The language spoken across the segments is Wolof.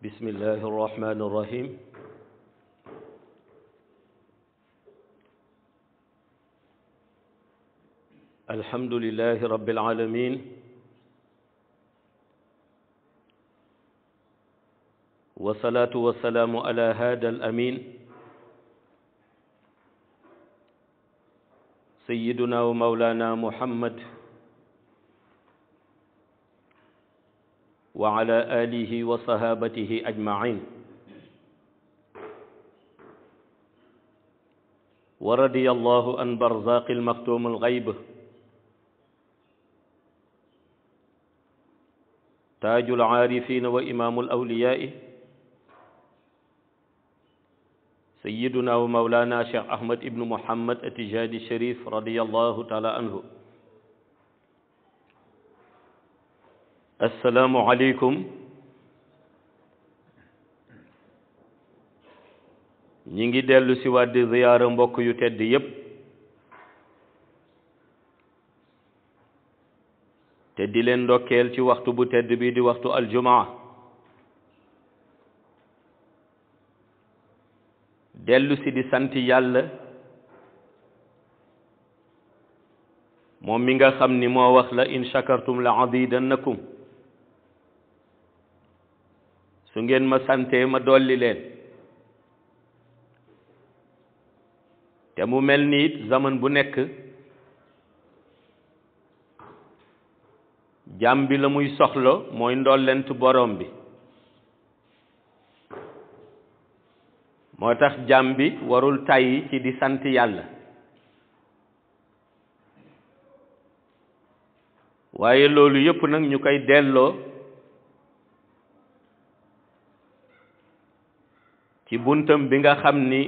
بسم الله الرحمن الرحيم الحمد لله رب العالمين والصلاة والسلام على هذا الأمين سيدنا ومولانا محمد وعلى آله وصحابته أجمعين ورضي الله عن برزاق المختوم الغيب تاج العارفين وإمام الأولياء سيدنا ومولانا شيخ أحمد ابن محمد التجاني الشريف رضي الله تعالى عنه. السلام عليكم. ñi ngi dellu si waat di ziyaara mbokk yu tedd yépp te di leen ndokkeel ci waxtu bu tedd bi di waxtu aljumaa dellu si di sant yàlla moom mi nga xam ni moo wax la in shakartum la azidannakum su ngeen ma santee ma dolli leen te mu mel ni it zaman bu nekk jaam bi la muy soxla mooy ndollent borom bi moo tax jaam bi warul tàyyi ci di sant yàlla waaye loolu yépp nag ñu koy delloo ci buntam bi nga xam ni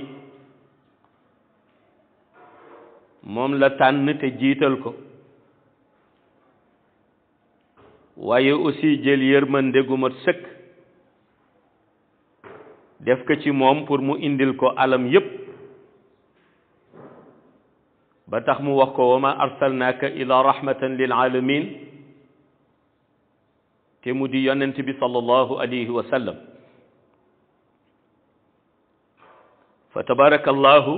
moom la tànn te jiital ko waaye aussi jël yërmande gu mat sëkk def ko ci moom pour mu indil ko alam yépp ba tax mu wax ko wa ma arsalnaaka ila rahmatan lil alamin te mu di yonent bi sallallahu alayhi wa sallam fa tabarakallahu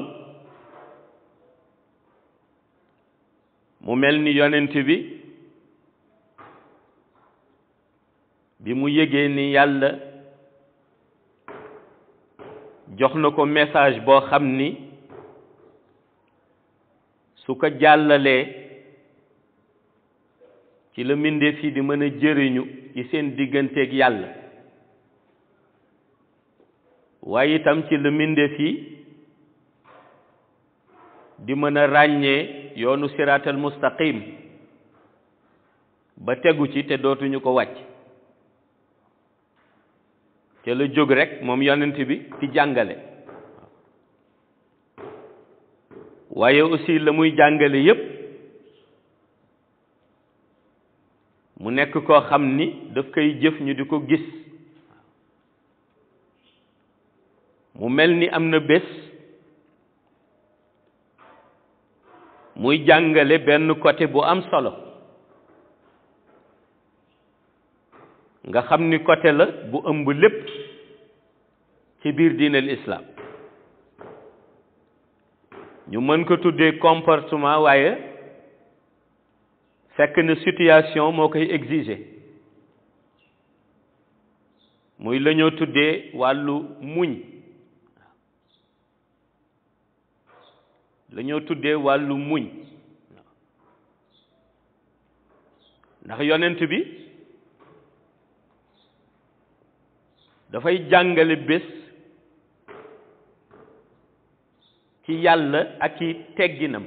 mu mel ni yonent bi mu yëgee ni yàlla jox na ko message boo xam ni su ko jàllalee ci la mbindeef yi di mën a jëriñu ci seen digganteeg yàlla waaye itam ci la mbindeef yi di mën a ràññee yoonu siraatal mustaqim ba tegu ci te dootuñu ko wàcc te la jóg rek moom yonent bi ci jàngale waaye aussi la muy jàngale yépp mu nekk koo xam ni daf koy jëf ñu di ko gis mu mel ni am na bés muy jàngale benn côté bu am solo nga xam ni côté la bu ëmb lépp ci biir diinal islam ñu mën ko tuddee comportement waaye fekk na situation moo koy exiger muy la ñoo tuddee wàllu muñ la ñoo tuddee wàllu muñ ndax yonent bi dafay jàngale bés ci yàlla ak ci tegginam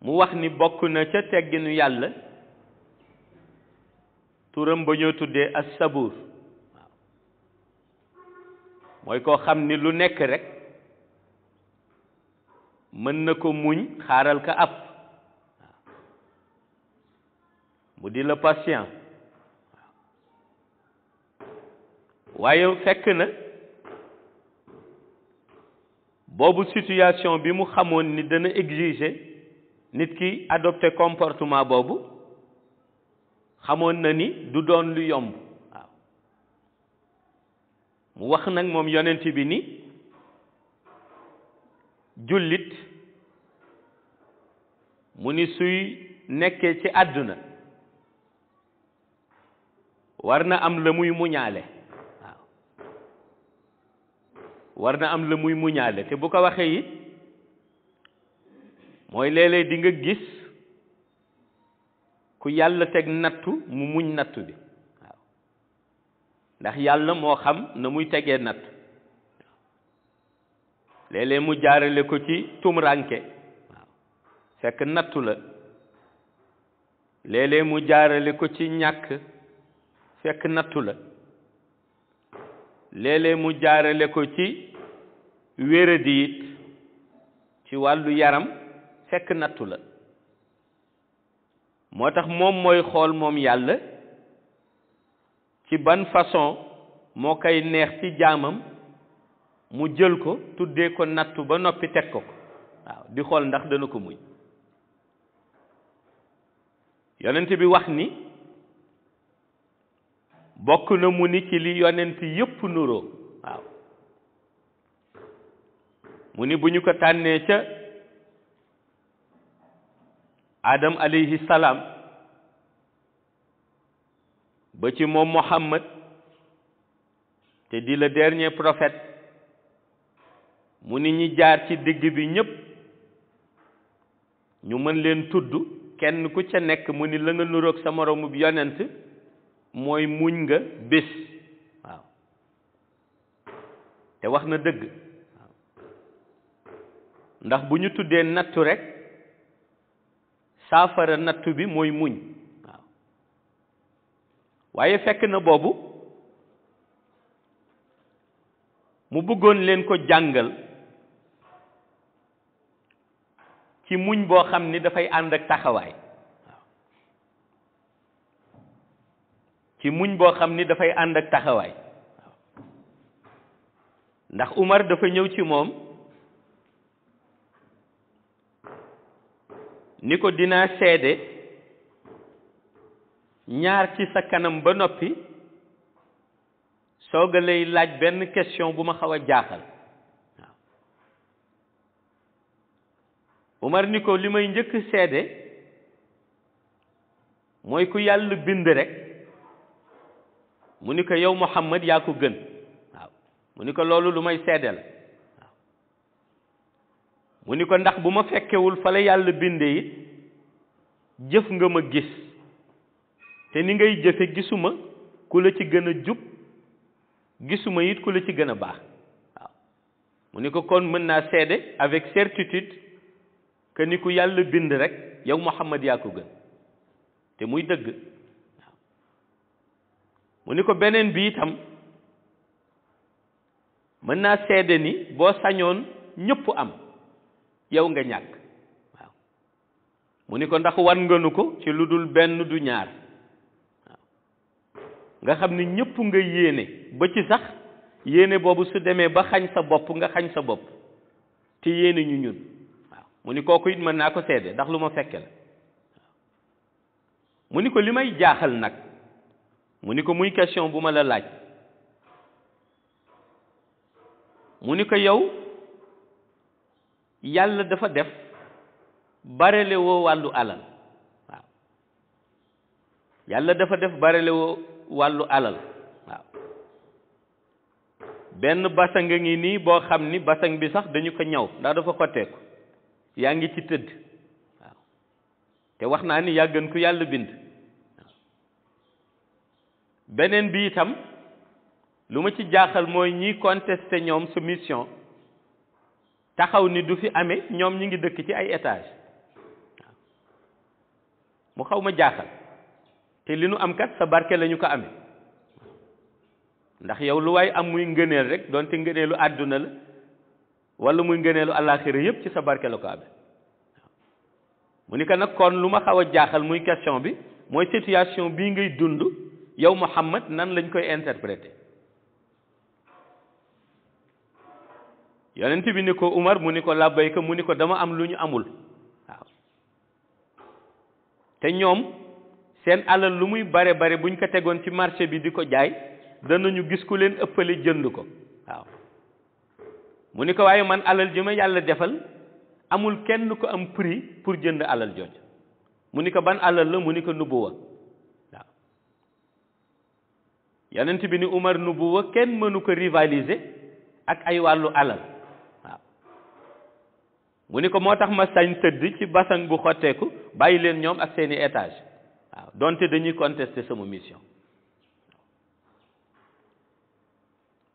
mu wax ni bokk na ca tegginu yàlla turam ba ñoo tuddee as-sabuur mooy koo xam ni lu nekk rek mën na ko muñ xaaral ka ab mu di la patient waaye fekk na boobu situation bi mu xamoon ni dana exiger nit ki adopter comportement boobu xamoon na ni du doon lu yomb mu wax nag moom yonent bi ni jullit mu ni suy nekkee ci àdduna war na am la muy muñaale waaw war na am la muy muñaale te bu ko waxee it mooy léeg-léeg di nga gis ku yàlla teg nattu mu muñ nattu bi waaw ndax yàlla moo xam na muy tegee nattu léeg-léeg mu jaarale ko ci tumranke waaw fekk nattu la léeg-léeg mu jaarale ko ci ñàkk fekk nattu la léeg-léeg mu jaarale ko ci wéradi it ci wàllu yaram fekk nattu la moo tax moom mooy xool moom yàlla ci ban façon moo koy neex ci jaamam mu jël ko tuddee ko nattu ba noppi teg ko waaw di xool ndax dana ko muñ yonent bi wax ni bokk na mu ni ci li yonent yépp nuroo waaw mu ni bu ñu ko tànnee ca Adam alayhi salaam ba ci moom Muhammad te di le dernier prophète mu ni ñi jaar ci digg bi ñépp ñu mën leen tudd kenn ku ca nekk mu ni la nga nuroog sa moroomu yonent mooy muñ nga bés waaw te wax na dëgg waaw ndax bu ñu tuddee nattu rekk saafara nattu bi mooy muñ waaw waaye fekk na boobu mu bëggoon leen ko jàngal ci muñ boo xam ni dafay ànd ak taxawaay waaw ci muñ boo xam ni dafay ànd ak taxawaay waaw ndax Umar dafa ñëw ci moom ni ko dinaa seede ñaar ci sa kanam ba noppi sooga lay laaj benn question bu ma xaw a jaaxal waaw Umar ni ko li may njëkk seede mooy ku yàlla bind rek mu ni ko yow Muhammad yaa ko gën waaw mu ni ko loolu lu may seede la waaw mu ni ko ndax bu ma fekkewul fa la yàlla bindee it jëf nga ma gis te ni ngay jëfe gisuma ku la ci gën a jub gisuma it ku la ci gën a baax waaw mu ni ko kon mën naa seede avec certitude que ni ku yàlla bind rek yow Muhammad yaa ko gën te muy dëgg waaw mu ni ko beneen bi itam mën naa seede ni boo sañoon ñëpp am yow nga ñàkk waaw mu ni ko ndax wan nga nu ko ci lu dul benn du ñaar waaw nga xam ni ñëpp nga yéene ba ci sax yéene boobu su demee ba xañ sa bopp nga xañ sa bopp te yéene ñu ñun waaw mu ni kooku it mën naa ko seede ndax lu ma fekke la waaw mu ni ko li may jaaxal nag mu ni ko muy question bu ma la laaj mu ni ko yow yàlla dafa def barele woo wàllu alal waaw yàlla dafa def barele woo wàllu alal waaw benn basang a ngi nii boo xam ni basang bi sax dañu ko ñaw ndax dafa xotteeku yaa ngi ci tëdd waaw te wax naa ni yaa gën ku yàlla bind waaw beneen bi itam lu ma ci jaaxal mooy ñiy contesté ñoom sa mission taxaw ni du fi amee ñoom ñi ngi dëkk ci ay étage waaw mu xaw ma jaaxal te li nu am kat sa barke lañu ko amee ndax yow lu waay am muy ngëneel rek doonte ngëneelu àdduna la wala muy ngëneelu àllaaxira yépp ci sa barke la ko amee waaw mu ni ko nag kon lu ma xaw a jaaxal muy question bi mooy situation bii ngay dund yow Muhammad nan lañ koy interpréter yonent bi ni ko Umar mu ni ko labbayka mu ni ko dama am lu ñu amul waaw te ñoom seen alal lu muy bare bare buñ ko tegoon ci marché bi di ko jaay danañu gis ku leen ëppale jënd ko waaw mu ni ko waaye man alal ji ma yàlla defal amul kenn ko am prix pour jënd alal jooju mu ni ko ban alal la mu ni ko nubuwa waaw yonent bi ni Umar nubuwa kenn mënu ko rivaliser ak ay wàllu alal waaw mu ni ko moo tax ma sañ tëdd ci basang bu xotteeku bàyyi leen ñoom ak seeni étage waaw donte dañuy contester sama mission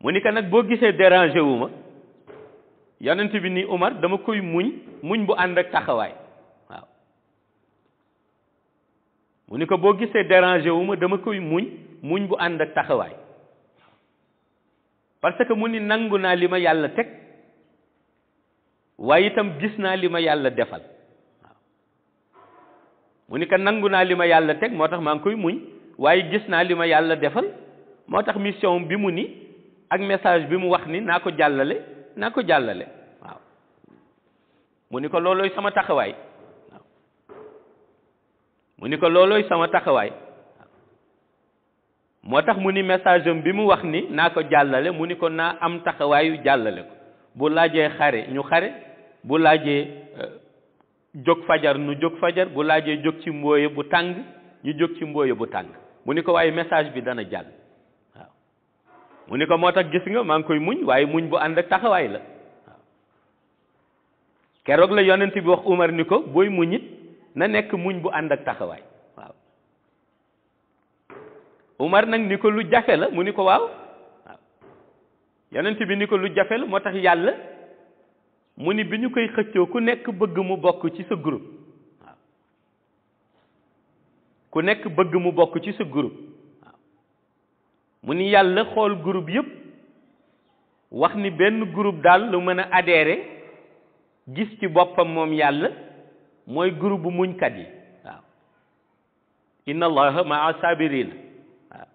mu ni ko nag boo gisee dérangé wu ma yonent bi ni Umar dama koy muñ bu ànd ak taxawaay waaw mu ni ko boo gisee dérangé wu ma dama koy muñ bu ànd ak taxawaay parce que mu ni nangu naa li ma yàlla teg waaye itam gis naa li ma yàlla defal waaw mu ni ko nangu naa li ma yàlla teg moo tax maa ngi koy muñ waaye gis naa li ma yàlla defal moo tax mission bi mu ni ak message bi mu wax ni naa ko jàllale waaw mu ni ko loolooy sama taxawaay waaw mu ni ko loolooy sama taxawaay moo tax mu ni message am bi mu wax ni naa ko jàllale mu ni ko naa am taxawaayu jàllale ko bu laajee xare ñu xare bu laajee jóg fajar nu jóg fajar bu laajee jóg ci mbooye bu tàng ñu jóg ci mbooye bu tàng mu ni ko waaye message bi dana jàll waaw mu ni ko moo tax gis nga maa ngi koy muñ waaye muñ bu ànd ak taxawaay la waaw keroog la yonent bi wax Umar ni ko booy muñ it na nekk muñ bu ànd ak taxawaay waaw Umar nag ni ko lu jafe la mu ni ko waaw waaw yonent bi ni ko lu jafe la moo tax yàlla mu ni bi ñu koy xëccoo ku nekk bëgg mu bokk ci sa groupe waaw ku nekk bëgg mu bokk ci sa groupe waaw mu ni yàlla xool groupe yépp wax ni benn groupe daal lu mën a adhérer gis ci boppam moom yàlla mooy groupe bu muñkat yi waaw inna allaha maa saabiriin waaw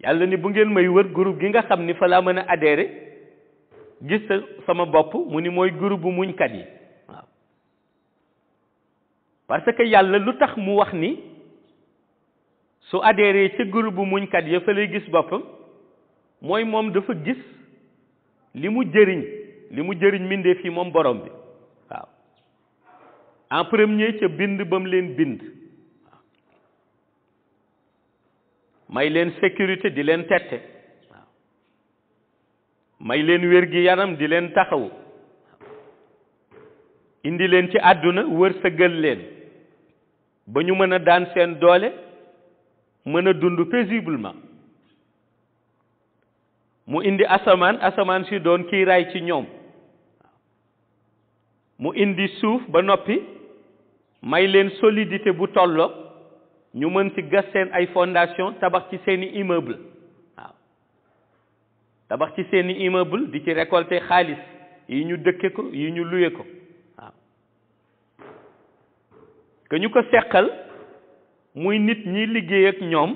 yàlla ni bu ngeen may wër groupe gi nga xam ni fa laa mën a adhérer gis sama bopp mu ni mooy groupe bu muñkat yi waaw parce que yàlla lu tax mu wax ni su adhéré ca groupe bu muñkat ya fa lay gis boppam mooy moom dafa gis li mu jëriñ mbindeef yi moom borom bi waaw en premier ca bind ba mu leen bind waaw may leen sécurité di leen tette waaw may leen wér gi yaram di leen taxawu indi leen ci àdduna wërsëgal leen ba ñu mën a daan seen doole mën a dund paisiblement mu indi asamaan si doon kiiraay ci ñoom mu indi suuf ba noppi may leen solidité bu tolloo ñu mën ci gas seen ay fondation tabax ci seeni immeuble waaw tabax ci seeni immeuble di ci récolter xaalis yi ñu dëkke ko yi ñu luye ko waaw que ñu ko seqal muy nit ñi liggéey ak ñoom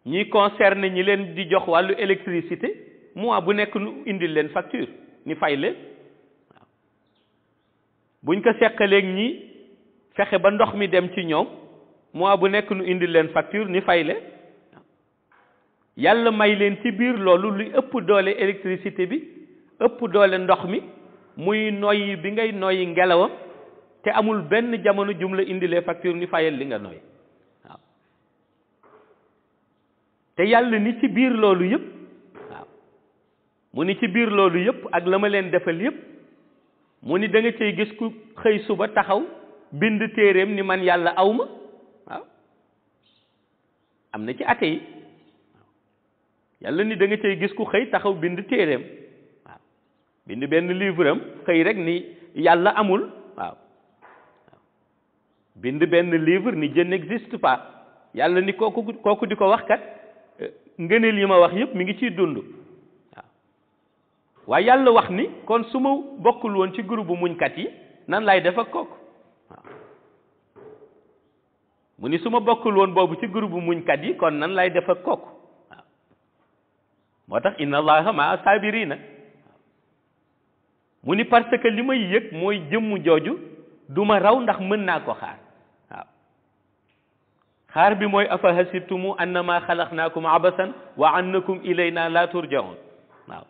ñi concerné ñi leen di jox wàllu électricité mois bu nekk nu indil leen facture ni fay leen waaw buñ ko seqaleeg ñi fexe ba ndox mi dem ci ñoom mois bu nekk nu indil leen facture ni fay leen yàlla may leen ci biir loolu lu ëpp doole électricité bi ëpp doole ndox mi muy noyyi bi ngay noyyi ngelawam te amul benn jamono jum la indilee facture ni fayal li nga noyyi waaw te yàlla ni ci biir loolu yëpp waaw mu ni ci biir loolu yëpp ak la ma leen defal yëpp mu ni da nga cay gis ku xëy suba taxaw bind téeréem ni man yàlla awma waaw am na ci ate yi yàlla ni da nga cay gis ku xëy taxaw bind téeréem waaw bind benn livre am xëy rek ni yàlla amul waaw bind benn livre ni Dieu n'existe pas yàlla ni kooku di ko wax kat ngëneel yi ma wax yépp mi ngi ciy dund waaw waaye yàlla wax ni kon su ma bokkul woon ci groupe bu muñkat yi nan lay def ak kooku waaw mu ni su ma bokkul woon boobu ci groupe bu muñkat yi kon nan lay def ak kooku waaw moo tax inna allaha maa saabirina mu ni parce que li may yëg mooy jëmm jooju du ma raw ndax mën naa ko xaar waaw xaar bi mooy afa hasibtumu annama xalaqnaakum abasan wa annakum ilayna la turjaun waaw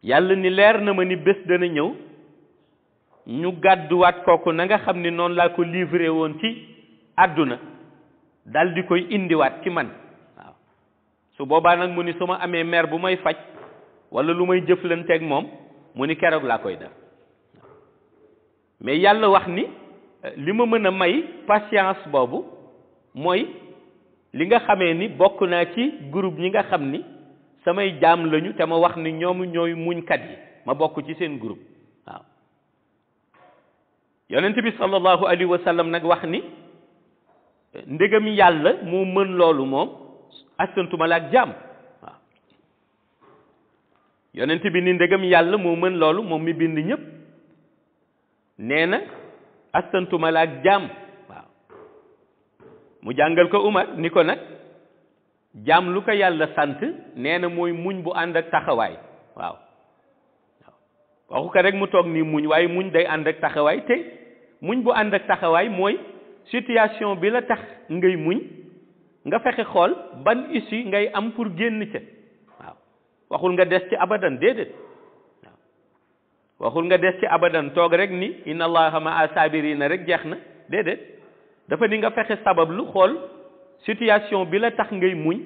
yàlla ni leer na ma ni bés dana ñëw ñu gàdduwaat kooku na nga xam ni noonu laa ko livré woon ci àdduna dal di koy indiwaat ci man waaw su boobaa nag mu ni su ma amee mer bu may faj wala lu may jëflanteeg moom mu ni keroog laa koy def mais yàlla wax ni li ma mën a may patience boobu mooy li nga xamee ni bokk naa ci groupe ñi nga xam ni samay jaam lañu te ma wax ni ñoom ñooy muñkat yi ma bokk ci seen groupe waaw yonent bi sallallahu alayhi wa sallam nag wax ni ndegam yàlla moo mën loolu moom astantuma la ak jaam waaw yonent bi ni ndegam yàlla moo mën loolu moom mi bind ñëpp nee na astantuma la ak jaam waaw mu jàngal ko Umar ni ko nag jaam lu ko yàlla sant nee na mooy muñ bu ànd ak taxawaay waaw waxu ko rek mu toog nii muñ waaye muñ day ànd ak taxawaay te muñ bu ànd ak taxawaay mooy situation bi la tax ngay muñ nga fexe xool ban issue ngay am pour génn ca waaw waxul nga des ci abadan déedéet waaw waxul nga des ci abadan toog rek ni inna allaha ma asabirina rek jeex na déedéet dafa ni nga fexe sabablu xool situation bi la tax ngay muñ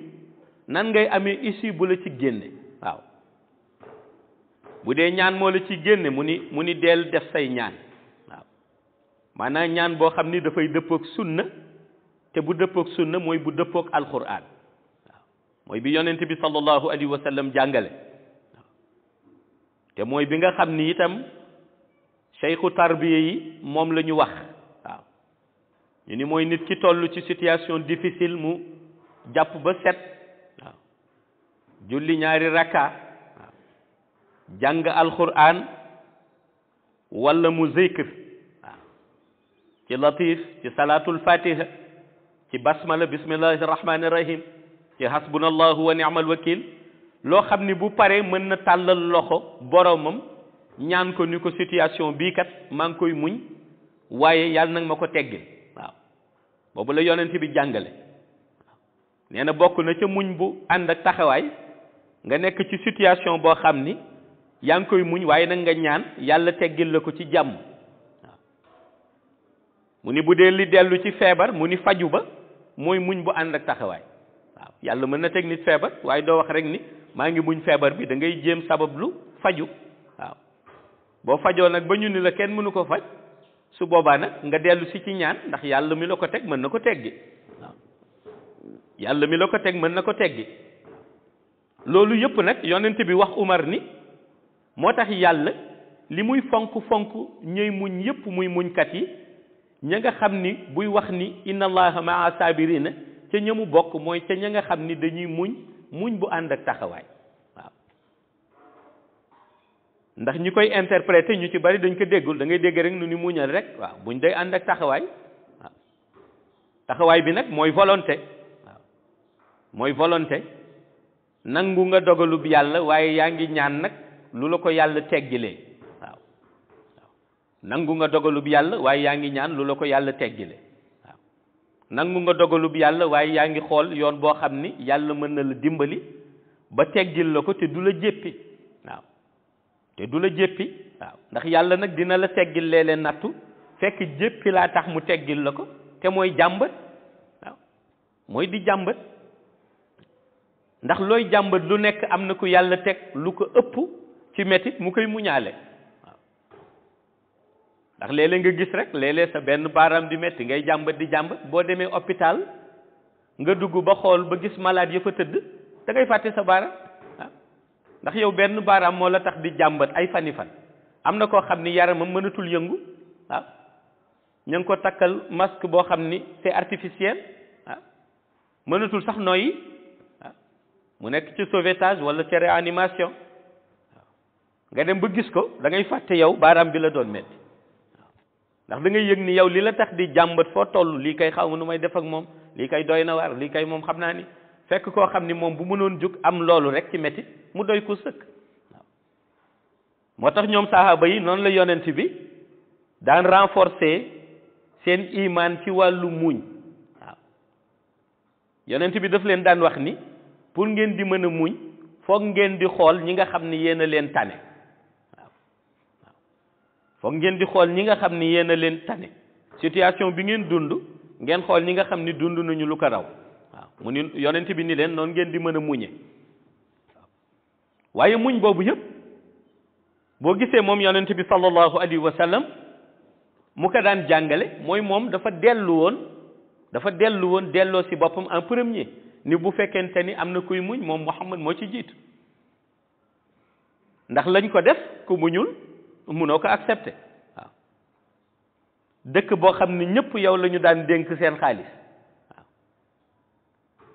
nan ngay amee issue bu la ci génne waaw bu dee ñaan moo la ci génne mu ni deel def say ñaan waaw maanaam ñaan boo xam ni dafay dëppook sunna te bu dëppook sunna mooy bu dëppook alquran waaw mooy bi yonent bi sallallahu alayhi wa sallam jàngale waaw te mooy bi nga xam ni itam cheikhu tarbiya yi moom la ñu wax waaw ñu ni mooy nit ki toll ci situation difficile mu jàpp ba set waaw julli ñaari rakka jàng alquran wala mu zikr waaw ci latif ci salatul fatiha ci basmala bismillahi rahmani rahim ci hasbunallahu wa ni'mal wakil loo xam ni bu paree mën na tàllal loxo boromam ñaan ko ni ko situation bii kat maa ngi koy muñ waaye yàlla nag ma ko teggil waaw boobu la yonent bi jàngale waaw nee na bokk na ca muñ bu ànd ak taxawaay nga nekk ci situation boo xam ni yaa ngi koy muñ waaye nag nga ñaan yàlla teggil la ko ci jàmm waaw mu ni bu dee li dellu ci feebar mu ni faju ba mooy muñ bu ànd ak taxawaay waaw yàlla mën na teg nit feebar waaye doo wax rek ni maa ngi muñ feebar bi da ngay jéem sabablu faju waaw boo fajoo nag ba ñu ni la kenn mënu ko faj su boobaa nag nga dellu si ci ñaan ndax yàlla mi la ko teg mën na ko teggi waaw yàlla mi la ko teg mën na ko teggi loolu yëpp nag yonent bi wax Umar ni moo tax yàlla li muy fonk ñëy muñ yëpp muy muñkat yi ña nga xam ni buy wax ni inna allaha maa sabirina ca ña mu bokk mooy ca ña nga xam ni dañuy muñ bu ànd ak taxawaay waaw ndax ñi koy interpréter ñu ci bari dañ ko déggul da ngay dégg rek nu ni muñal rek waaw buñ day ànd ak taxawaay waaw taxawaay bi nag mooy volonté waaw mooy volonté nangu nga dogalub yàlla waaye yaa ngi ñaan nag lu la ko yàlla teggilee waaw waaw nangu nga dogalub yàlla waaye yaa ngi ñaan lu la ko yàlla teggilee waaw nangu nga dogalub yàlla waaye yaa ngi xool yoon boo xam ni yàlla mën na la dimbali ba teggil la ko te du la jéppi waaw te du la jéppi waaw ndax yàlla nag dina la teggil léeg-léeg nattu fekk jéppi laa tax mu teggil la ko te mooy jàmbat waaw mooy di jàmbat ndax looy jàmbat lu nekk am na ku yàlla teg lu ko ëpp ci metit mu koy muñaale waaw ndax léeg-léeg nga gis rek léeg-léeg sa benn baaraam di metti ngay jàmbat di jàmbat boo demee hôpital nga dugg ba xool ba gis malade ya fa tëdd da ngay fàtte sa baaraam waaw ndax yow benn baaraam moo la tax di jàmbat ay fani fan am na koo xam ni yaramam mënatul yëngu waaw ña ngi ko takkal masque boo xam ni c'est artificiel waaw mënatul sax noyyi mu nekk ci sauvetage wala ci réanimation waaw nga dem ba gis ko da ngay fàtte yow baaraam bi la doon metti waaw ndax da ngay yëg ni yow li la tax di jàmbat foo toll lii kay xaw ma nu may def ak moom lii kay doy na waar lii kay moom xam naa ni fekk koo xam ni moom bu mënoon jóg am loolu rek ci metti mu doy ko sëkk waaw moo tax ñoom sahaaba yi noonu la yonent bi daan renforcer seen iman ci wàllu muñ yonent bi daf leen daan wax ni pour ngeen di mën a muñ foog ngeen di xool ñi nga xam ni yéen a leen tane waaw foog ngeen di xool ñi nga xam ni yéen a leen tane situation bi ngeen dund ngeen xool ñi nga xam ni dund nañu lu ko raw waaw mu ni yonent bi ni leen noonu ngeen di mën a muñe waaye muñ boobu yëpp boo gisee moom yonent bi sallallahu alayhi wa sallam mu ko daan jàngale mooy moom dafa dellu woon delloo si boppam en premier ni bu fekkente ni am na kuy muñ moom Muhammad moo ci jiitu ndax lañ ko def ku muñul munoo ko accepter waaw dëkk boo xam ni ñëpp yow la ñu daan dénk seen xaalis waaw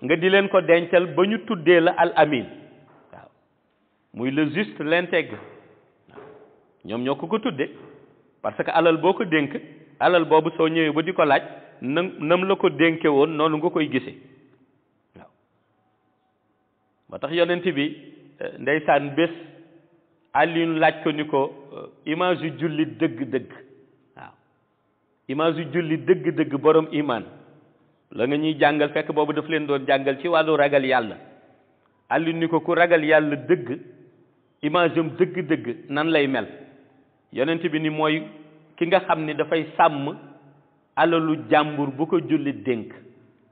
nga di leen ko dencal ba ñu tuddee la al amin waaw muy le juste l'intègre waaw ñoom ñoo ko tudde parce que alal boo ko dénk alal boobu soo ñëwee ba di ko laaj nam la ko dénke woon noonu nga koy gisee waaw moo tax yonent bi ndeysaan bés Alioune laaj ko ni ko image yu julli dëgg-dëgg waaw image yu julli dëgg-dëgg borom iman la nga ñuy jàngal fekk boobu daf leen doon jàngal ci wàllu ragal yàlla Alioune ni ko ku ragal yàlla dëgg image am dëgg-dëgg nan lay mel yonent bi ni mooy ki nga xam ni dafay sàmm alalu jàmbur bu ko jullit dénk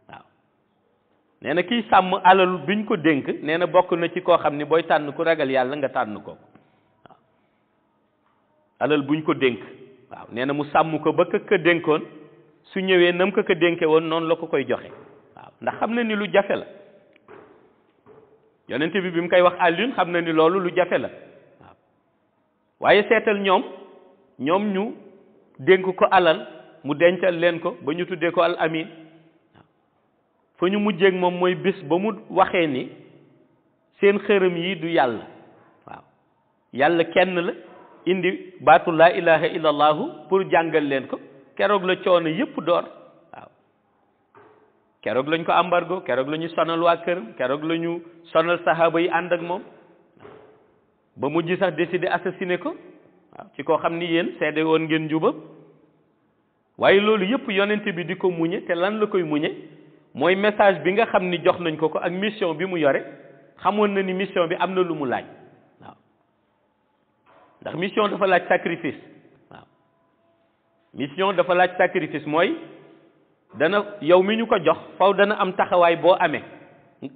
waaw nee na kiy sàmm alalu biñ ko dénk nee na bokk na ci koo xam ni booy tànn ku ragal yàlla nga tànn ko waaw alal buñ ko dénk waaw nee na mu sàmm ko ba ka dénkoon su ñëwee nam ko dénke woon noonu la ko koy joxe waaw ndax xam na ni lu jafe la yonent bi mu koy wax Alioune xam na ni loolu lu jafe la waaw waaye seetal ñoom ñu dénk ko alal mu dencal leen ko ba ñu tuddee ko al amin waaw fa ñu mujjeeg moom mooy bés ba mu waxee ni seen xërëm yi du yàlla waaw yàlla kenn la indi baatu laa ilaha illa allahu pour jàngal leen ko keroog la coono yépp door waaw keroog lañ ko embargo keroog la ñu sonal waa këram keroog la ñu sonal sahaaba yi ànd ak moom ba mujj sax décidé assassiné ko waaw ci koo xam ni yéen seede woon ngeen njubam waaye loolu yëpp yonent bi di ko muñe te lan la koy muñe mooy message bi nga xam ni jox nañ ko ak mission bi mu yore xamoon na ni mission bi am na lu mu laaj waaw ndax mission dafa laaj sacrifice waaw mission dafa laaj sacrifice mooy dana yow mi ñu ko jox faw dana am taxawaay boo amee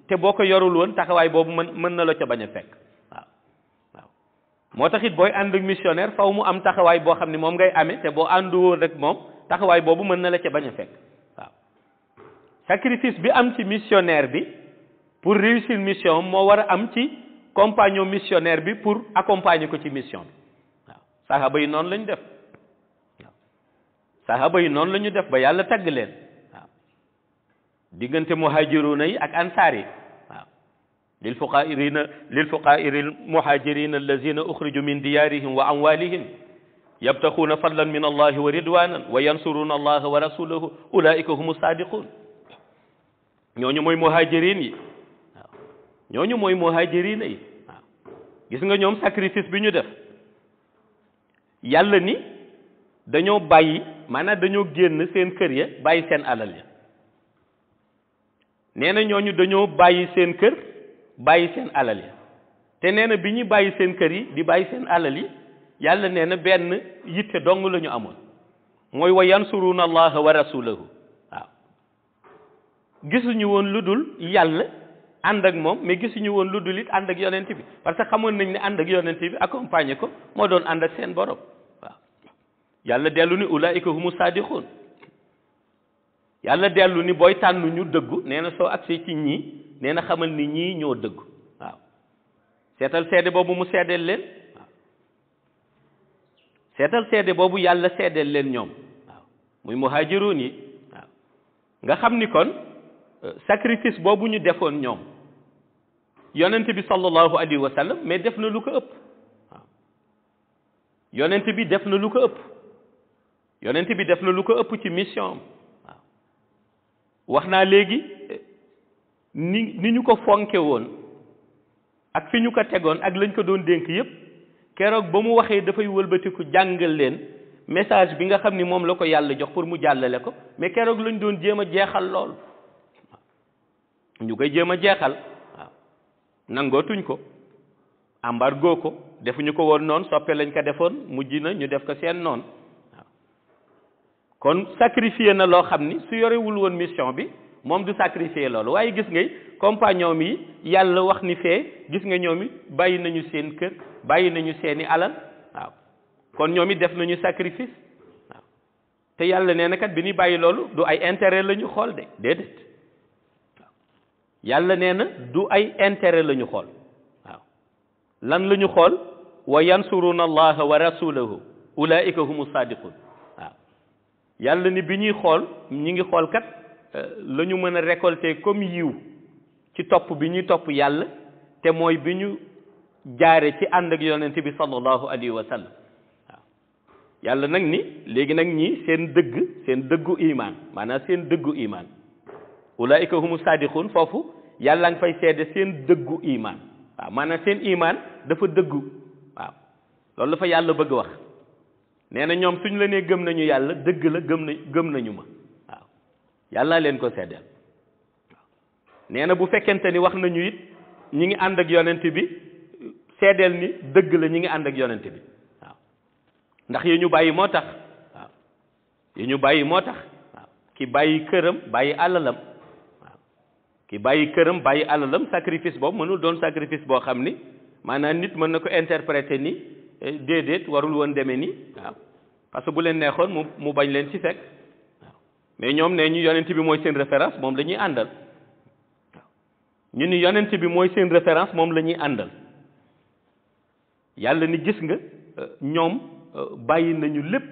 te boo ko yorul woon taxawaay boobu mën na la ca bañ a fekk waaw moo tax it booy ànd ak missionnaire faw mu am taxawaay boo xam ne moom ngay amee te boo àndu woon rek moom taxawaay boobu mën na la ca bañ a fekk waaw sacrifice bi am ci missionnaire bi pour réussir mission moo war a am ci compagnon missionnaire bi pour accompagner ko ci mission bi waaw saxaaba yi noonu la ñu def waaw saxaaba yi noonu la ñu def ba yàlla tagg leen waaw diggante muhajiruna yi ak ansaar yi waaw lil fuqaa'iril muhajirina allazina ukhriju min diyarihim wa amwalihim yabtaxuuna fadlan min allahi wa ridwanan wa yansuruna allaha wa rasulahu ulaika humu sadiqun ñooñu mooy muhajirin yi waaw ñooñu mooy muhajirina yi waaw gis nga ñoom sacrifice bi ñu def yàlla ni dañoo bàyyi maanaam dañoo génn seen kër ya bàyyi seen alal ya nee na ñooñu dañoo bàyyi seen kër bàyyi seen alal ya te nee na bi ñu bàyyi seen kër yi di bàyyi seen alal yi yàlla nee na benn yitte dong la ñu amoon mooy wa yansuruna allaha wa rasulahu waaw gisuñu woon lu dul yàlla ànd ak moom mais gisuñu woon lu dul it ànd ak yonent bi parce que xamoon nañ ne ànd ak yonent bi accompagner ko moo doon ànd ak seen borom waaw yàlla dellu ni ulaika humu sadiqun yàlla dellu ni booy tànn ñu dëggu nee na soo agsee ci ñii nee na xamal ni ñii ñoo dëggu waaw seetal seede boobu mu seedeel leen waaw seetal seede boobu yàlla seedeel leen ñoom waaw muy muhaajiruun yi waaw nga xam ni kon sacrifice boobu ñu defoon ñoom yonent bi sallallahu alayhi wa sallam mais def na lu ko ëpp waaw yonent bi def na lu ko ëpp yonent bi def na lu ko ëpp ci mission am waaw wax naa léegi ni ñu ko fonke woon ak fi ñu ko tegoon ak lañ ko doon dénk yépp keroog ba mu waxee dafay wëlbatiku jàngal leen message bi nga xam ni moom la ko yàlla jox pour mu jàllale ko mais keroog lañ doon jéem a jeexal lool ñu koy jéem a jeexal waaw nangootuñ ko embargo ko defuñu ko woon noonu soppe lañ ko defoon mujj na ñu def ko seen noonu waaw kon sacrifier na loo xam ni su yorewul woon mission bi moom du sacrifier loolu waaye gis ngay compagnon mi yàlla wax ni fee gis nga ñoom it bàyyi nañu seen kër bàyyi nañu seeni alal waaw kon ñoom it def nañu sacrifice waaw te yàlla nee na kat bi ñuy bàyyi loolu du ay intérêt la ñu xool de déedéet waaw yàlla nee na du ay intérêt la ñu xool waaw lan la ñu xool wa yansuruna allaha wa rasulahu ulaika humu sadiqun waaw yàlla ni bi ñuy xool ñi ngi xool kat la ñu mën a récolter comme yiw ci topp bi ñuy topp yàlla te mooy bi ñu jaare ci ànd ak yonent bi sallallahu alayhi wa sallam waaw yàlla nag ni léegi nag ñi seen dëggu iman maanaam seen dëggu iman ulaika humu sadiqun foofu yàlla nga fay seede seen dëggu iman waaw maanaam seen iman dafa dëggu waaw loolu la fa yàlla bëgg wax nee na ñoom suñ la nee gëm nañu yàlla dëgg la gëm nañu ma waaw yàlla leen ko seddeel waaw nee na bu fekkente ni wax nañu it ñi ngi ànd ak yonent bi seddeel ni dëgg la ñi ngi ànd ak yonent bi waaw ndax yi ñu bàyyi moo tax waaw yi ñu bàyyi moo tax waaw ki bàyyi këram bàyyi alalam waaw ki bàyyi këram bàyyi alalam sacrifice boobu mënul doon sacrifice boo xam ni maanaam nit mën na ko interpréter ni déedéet warul woon demee nii waaw parce que bu leen neexoon mu bañ leen ci fekk waaw mais ñoom ne ñu yonent bi mooy seen référence moom la ñuy àndal waaw ñu ni yonent bi mooy seen référence moom la ñuy àndal yàlla ni gis nga ñoom bàyyi nañu lépp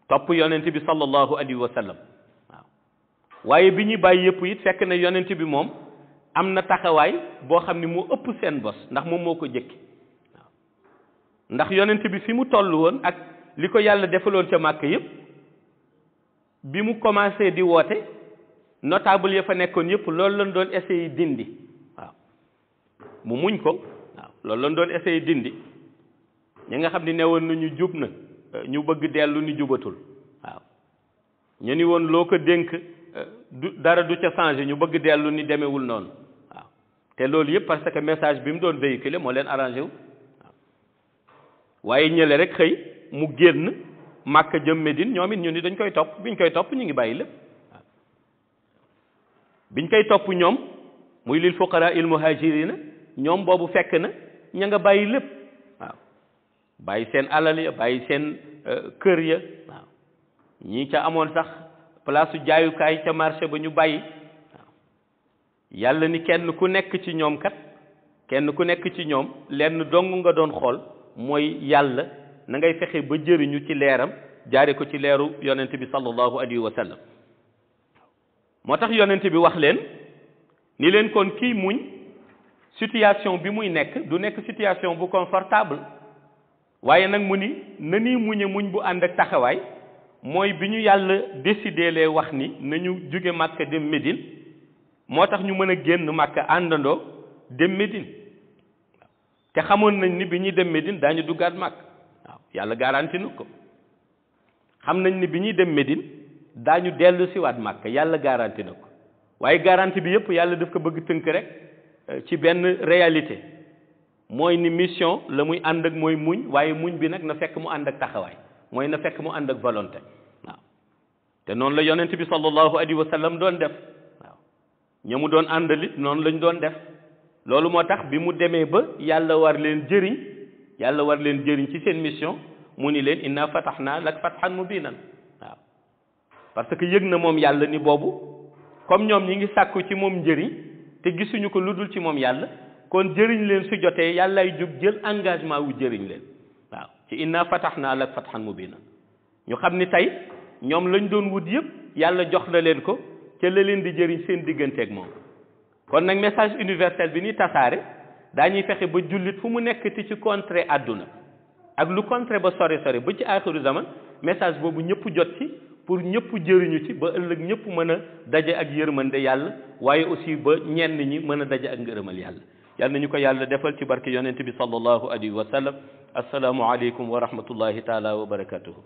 topp yonent bi sallallahu alayhi wa sallam waaw waaye bi ñuy bàyyi yëpp it fekk na yonent bi moom am na taxawaay boo xam ni moo ëpp seen bos ndax moom moo ko jëkki ndax yonent bi fi mu toll woon ak li ko yàlla defaloon ca màkk yëpp bi mu commencé di woote notable ya fa nekkoon yëpp loolu lañ doon essayer dindi waaw mu muñ ko waaw loolu lañ doon essayer dindi ñi nga xam ni newoon nañu jub na ñu bëgg dellu ni jubatul waaw ñu ni woon loo ko dénk dara du ca changé ñu bëgg dellu ni demewul noonu waaw te loolu yëpp parce que message bi mu doon véhiculé moo leen arrangé wu waaye ñële rek xëy mu génn Màkka jëm Médine ñoom it ñu ni dañ koy topp biñ koy topp ñu ngi bàyyi lépp waaw biñ koy topp ñoom muy lil fuqara il muhajirina ñoom boobu fekk na ña nga bàyyi lépp waaw bàyyi seen alal ya bàyyi seen kër ya waaw ñii ca amoon sax place su jaayukaay ca marché ba ñu bàyyi waaw yàlla ni kenn ku nekk ci ñoom kat kenn ku nekk ci ñoom lenn dong nga doon xool mooy yàlla na ngay fexe ba jëriñu ci leeram jaare ko ci leeru yonent bi sallallahu alayhi wa sallam moo tax yonent bi wax leen ni leen kon kii muñ situation bi muy nekk du nekk situation bu confortable waaye nag mu ni na nii muñe muñ bu ànd ak taxawaay mooy bi ñu yàlla décidé lee wax ni nañu jóge Màkka dem Médine moo tax ñu mën a génn Màkka àndandoo dem Médine te xamoon nañ ni bi ñuy dem Médine daañu duggaat Màkk waaw yàlla garanti na ko xam nañ ni bi ñuy dem Médine daañu dellu siwaat Màkk yàlla garanti na ko waaye garanti bi yëpp yàlla daf ko bëgg tënk rek ci benn réalité mooy ni mission la muy ànd ak mooy muñ waaye muñ bi nag na fekk mu ànd ak taxawaay mooy na fekk mu ànd ak volonté waaw te noonu la yonent bi sallallahu alayhi wa sallam doon def waaw ña mu doon àndalit noonu lañ doon def loolu moo tax bi mu demee ba yàlla war leen jëriñ ci seen mission mu ni leen inna fatahna lak fathan mubinan waaw parce que yëg na moom yàlla ni boobu comme ñoom ñi ngi sàkku ci moom njëriñ te gisuñu ko lu dul ci moom yàlla kon jëriñ leen su jotee yàllaay jóg jël engagement wu jëriñ leen waaw ci inna fatahna lak fathan mubinan ñu xam ni tey ñoom lañ doon wut yëpp yàlla jox na leen ko ca la leen di jëriñ seen digganteeg moom kon nag message universel bi ni tasaare daañuy fexe ba jullit fu mu nekk ti ci contrée àdduna ak lu contrée ba sore ba ci aaxiru zaman message boobu ñëpp jot ci pour ñëpp jëriñu ci ba ëllëg ñëpp mën a daje ak yërmande yàlla waaye aussi ba ñenn ñi mën a daje ak ngërëmal yàlla yàlla nañu ko yàlla defal ci barke yonent bi sallallahu alayhi wa sallam assalaamu aleykum wa rahmatullahi taala wa barakatuhu